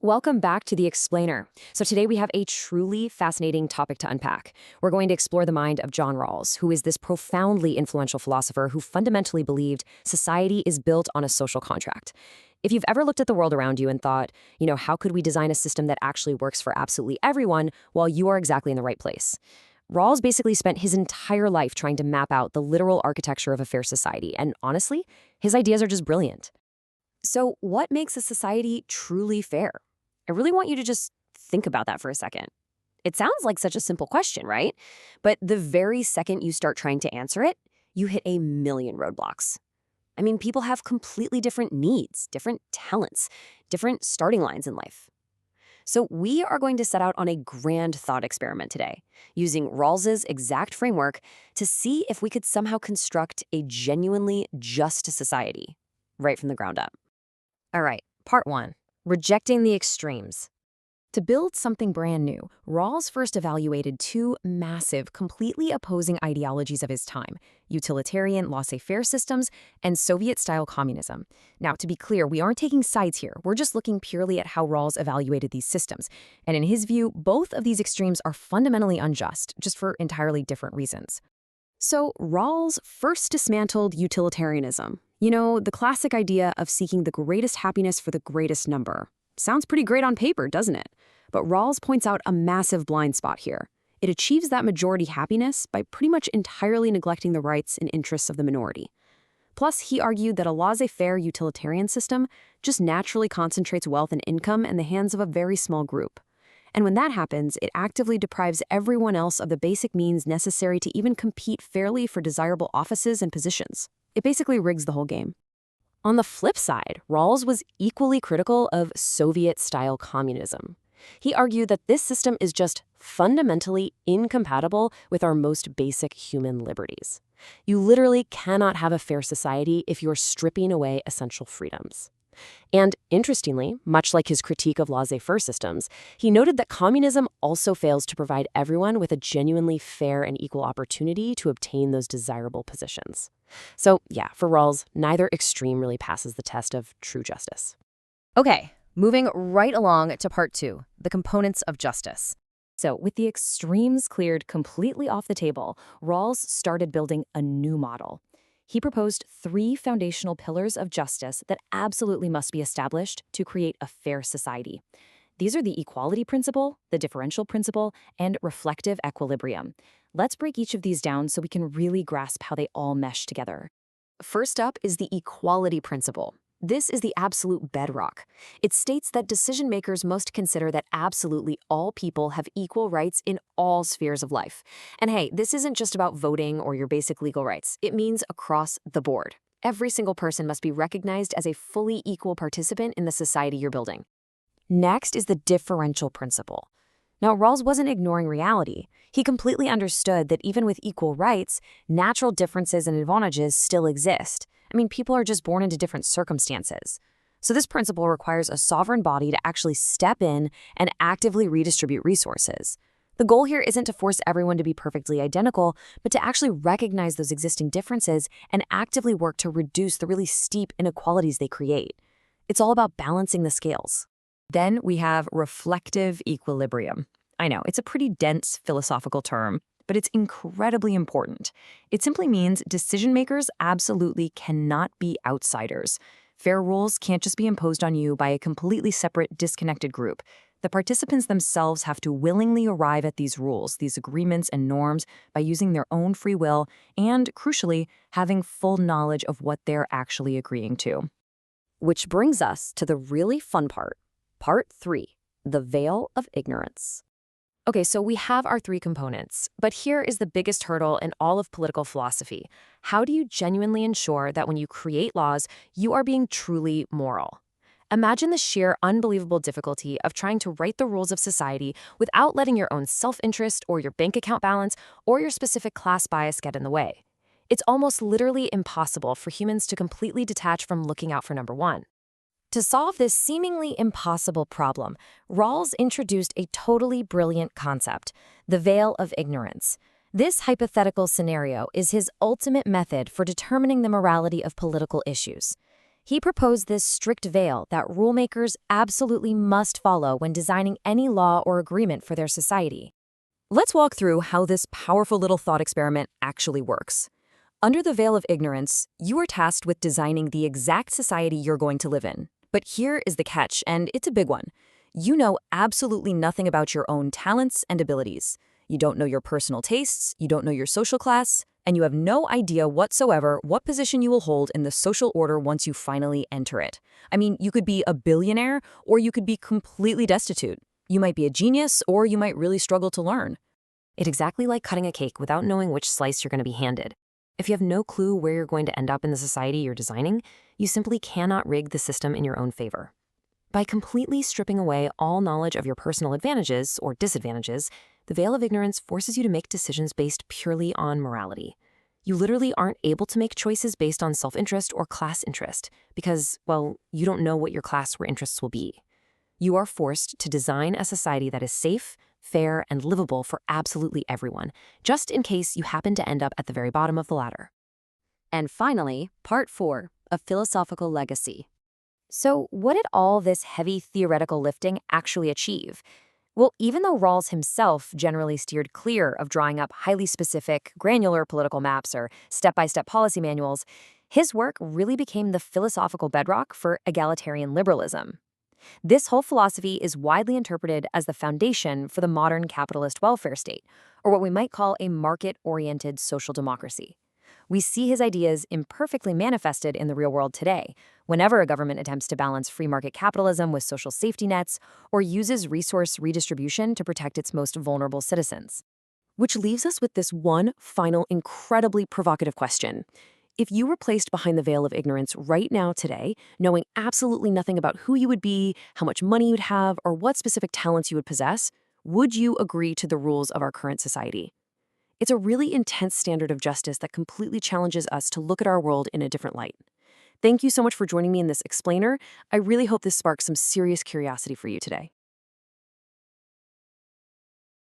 Welcome back to The Explainer. So today we have a truly fascinating topic to unpack. We're going to explore the mind of John Rawls, who is this profoundly influential philosopher who fundamentally believed society is built on a social contract. If you've ever looked at the world around you and thought, how could we design a system that actually works for absolutely everyone, well, you are exactly in the right place. Rawls basically spent his entire life trying to map out the literal architecture of a fair society, and honestly, his ideas are just brilliant. So what makes a society truly fair? I really want you to just think about that for a second. It sounds like such a simple question, right? But the very second you start trying to answer it, you hit a million roadblocks. I mean, people have completely different needs, different talents, different starting lines in life. So we are going to set out on a grand thought experiment today, using Rawls's exact framework to see if we could somehow construct a genuinely just society, right from the ground up. All right, part one. Rejecting the extremes. To build something brand new, Rawls first evaluated two massive, completely opposing ideologies of his time: utilitarian laissez-faire systems and Soviet-style communism. Now, to be clear, we aren't taking sides here. We're just looking purely at how Rawls evaluated these systems. And in his view, both of these extremes are fundamentally unjust, just for entirely different reasons. So Rawls first dismantled utilitarianism. The classic idea of seeking the greatest happiness for the greatest number. Sounds pretty great on paper, doesn't it? But Rawls points out a massive blind spot here. It achieves that majority happiness by pretty much entirely neglecting the rights and interests of the minority. Plus, he argued that a laissez-faire utilitarian system just naturally concentrates wealth and income in the hands of a very small group. And when that happens, it actively deprives everyone else of the basic means necessary to even compete fairly for desirable offices and positions. It basically rigs the whole game. On the flip side, Rawls was equally critical of Soviet-style communism. He argued that this system is just fundamentally incompatible with our most basic human liberties. You literally cannot have a fair society if you're stripping away essential freedoms. And interestingly, much like his critique of laissez-faire systems, he noted that communism also fails to provide everyone with a genuinely fair and equal opportunity to obtain those desirable positions. So yeah, for Rawls, neither extreme really passes the test of true justice. Okay, moving right along to part two, the components of justice. So with the extremes cleared completely off the table, Rawls started building a new model. He proposed three foundational pillars of justice that absolutely must be established to create a fair society. These are the equality principle, the differential principle, and reflective equilibrium. Let's break each of these down so we can really grasp how they all mesh together. First up is the equality principle. This is the absolute bedrock. It states that decision makers must consider that absolutely all people have equal rights in all spheres of life. And hey, this isn't just about voting or your basic legal rights. It means across the board. Every single person must be recognized as a fully equal participant in the society you're building. Next is the differential principle. Now, Rawls wasn't ignoring reality. He completely understood that even with equal rights, natural differences and advantages still exist. I mean, people are just born into different circumstances. So this principle requires a sovereign body to actually step in and actively redistribute resources. The goal here isn't to force everyone to be perfectly identical, but to actually recognize those existing differences and actively work to reduce the really steep inequalities they create. It's all about balancing the scales. Then we have reflective equilibrium. I know, it's a pretty dense philosophical term, but it's incredibly important. It simply means decision makers absolutely cannot be outsiders. Fair rules can't just be imposed on you by a completely separate, disconnected group. The participants themselves have to willingly arrive at these rules, these agreements and norms by using their own free will and, crucially, having full knowledge of what they're actually agreeing to. Which brings us to the really fun part. Part 3, the veil of ignorance. Okay, so we have our three components, but here is the biggest hurdle in all of political philosophy. How do you genuinely ensure that when you create laws, you are being truly moral? Imagine the sheer unbelievable difficulty of trying to write the rules of society without letting your own self-interest or your bank account balance or your specific class bias get in the way. It's almost literally impossible for humans to completely detach from looking out for number one. To solve this seemingly impossible problem, Rawls introduced a totally brilliant concept, the veil of ignorance. This hypothetical scenario is his ultimate method for determining the morality of political issues. He proposed this strict veil that rulemakers absolutely must follow when designing any law or agreement for their society. Let's walk through how this powerful little thought experiment actually works. Under the veil of ignorance, you are tasked with designing the exact society you're going to live in. But here is the catch, and it's a big one. You know absolutely nothing about your own talents and abilities. You don't know your personal tastes, you don't know your social class, and you have no idea whatsoever what position you will hold in the social order once you finally enter it. I mean, you could be a billionaire, or you could be completely destitute. You might be a genius, or you might really struggle to learn. It's exactly like cutting a cake without knowing which slice you're going to be handed. If you have no clue where you're going to end up in the society you're designing, you simply cannot rig the system in your own favor. By completely stripping away all knowledge of your personal advantages or disadvantages, the veil of ignorance forces you to make decisions based purely on morality. You literally aren't able to make choices based on self-interest or class interest because, well, you don't know what your class or interests will be. You are forced to design a society that is safe, fair, and livable for absolutely everyone, just in case you happen to end up at the very bottom of the ladder. And finally, Part 4, a philosophical legacy. So what did all this heavy theoretical lifting actually achieve? Well, even though Rawls himself generally steered clear of drawing up highly specific, granular political maps or step-by-step policy manuals, his work really became the philosophical bedrock for egalitarian liberalism. This whole philosophy is widely interpreted as the foundation for the modern capitalist welfare state, or what we might call a market-oriented social democracy. We see his ideas imperfectly manifested in the real world today, whenever a government attempts to balance free market capitalism with social safety nets or uses resource redistribution to protect its most vulnerable citizens. Which leaves us with this one final, incredibly provocative question. If you were placed behind the veil of ignorance right now today, knowing absolutely nothing about who you would be, how much money you'd have, or what specific talents you would possess, would you agree to the rules of our current society? It's a really intense standard of justice that completely challenges us to look at our world in a different light. Thank you so much for joining me in this explainer. I really hope this sparks some serious curiosity for you today.